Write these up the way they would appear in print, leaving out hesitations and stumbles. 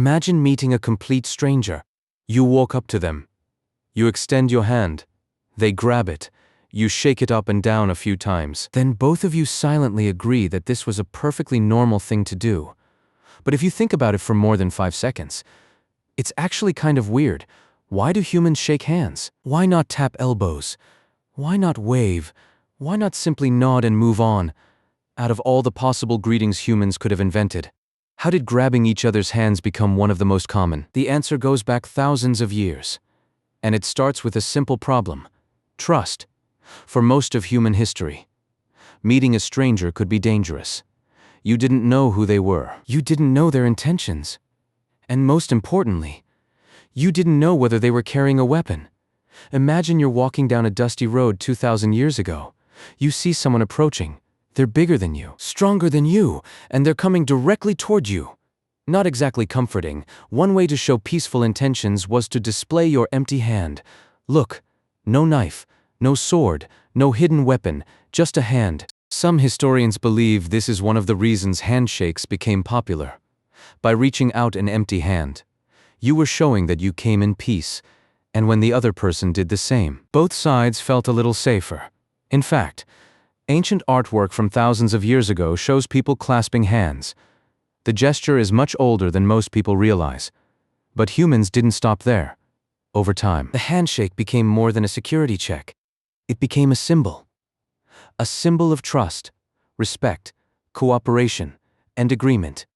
Imagine meeting a complete stranger. You walk up to them. You extend your hand. They grab it. You shake it up and down a few times. Then both of you silently agree that this was a perfectly normal thing to do. But if you think about it for more than 5 seconds, it's actually kind of weird. Why do humans shake hands? Why not tap elbows? Why not wave? Why not simply nod and move on? Out of all the possible greetings humans could have invented, how did grabbing each other's hands become one of the most common? The answer goes back thousands of years. And it starts with a simple problem: trust. For most of human history, meeting a stranger could be dangerous. You didn't know who they were. You didn't know their intentions. And most importantly, you didn't know whether they were carrying a weapon. Imagine you're walking down a dusty road 2,000 years ago. You see someone approaching. They're bigger than you, stronger than you, and they're coming directly toward you. Not exactly comforting. One way to show peaceful intentions was to display your empty hand. Look, no knife, no sword, no hidden weapon, just a hand. Some historians believe this is one of the reasons handshakes became popular. By reaching out an empty hand, you were showing that you came in peace, and when the other person did the same, both sides felt a little safer. In fact, ancient artwork from thousands of years ago shows people clasping hands. The gesture is much older than most people realize. But humans didn't stop there. Over time, the handshake became more than a security check. It became a symbol. A symbol of trust, respect, cooperation, and agreement.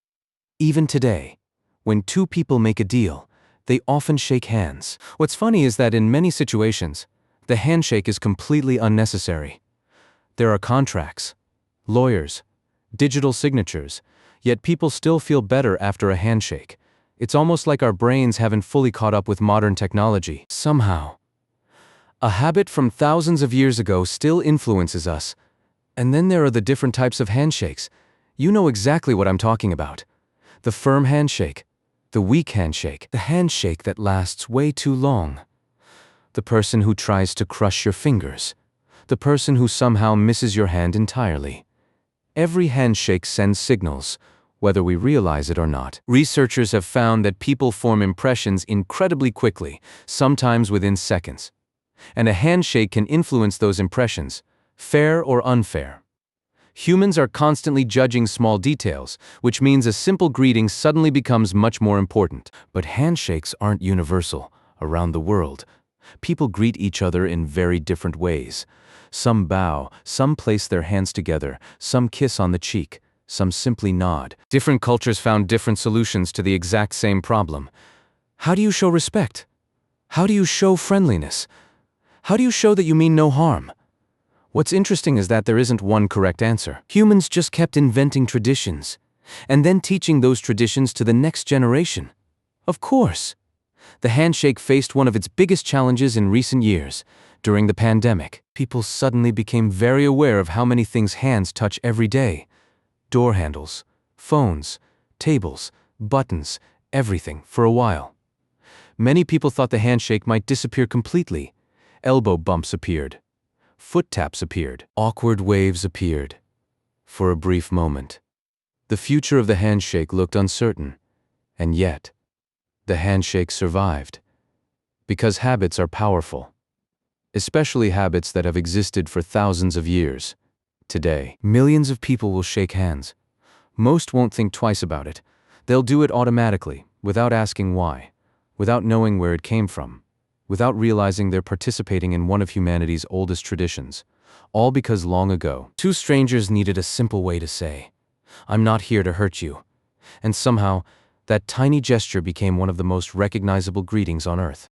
Even today, when two people make a deal, they often shake hands. What's funny is that in many situations, the handshake is completely unnecessary. There are contracts, lawyers, digital signatures, yet people still feel better after a handshake. It's almost like our brains haven't fully caught up with modern technology. Somehow, a habit from thousands of years ago still influences us. And then there are the different types of handshakes. You know exactly what I'm talking about. The firm handshake, the weak handshake, the handshake that lasts way too long. The person who tries to crush your fingers. The person who somehow misses your hand entirely. Every handshake sends signals, whether we realize it or not. Researchers have found that people form impressions incredibly quickly, sometimes within seconds. And a handshake can influence those impressions, fair or unfair. Humans are constantly judging small details, which means a simple greeting suddenly becomes much more important. But handshakes aren't universal around the world. People greet each other in very different ways. Some bow, some place their hands together, some kiss on the cheek, some simply nod. Different cultures found different solutions to the exact same problem. How do you show respect? How do you show friendliness? How do you show that you mean no harm? What's interesting is that there isn't one correct answer. Humans just kept inventing traditions, and then teaching those traditions to the next generation. Of course, the handshake faced one of its biggest challenges in recent years. During the pandemic, people suddenly became very aware of how many things hands touch every day. Door handles, phones, tables, buttons, everything for a while. Many people thought the handshake might disappear completely. Elbow bumps appeared. Foot taps appeared. Awkward waves appeared. For a brief moment, the future of the handshake looked uncertain. And yet, the handshake survived. Because habits are powerful. Especially habits that have existed for thousands of years. Today, millions of people will shake hands. Most won't think twice about it. They'll do it automatically, without asking why, without knowing where it came from, without realizing they're participating in one of humanity's oldest traditions. All because long ago, two strangers needed a simple way to say, "I'm not here to hurt you." And somehow, that tiny gesture became one of the most recognizable greetings on Earth.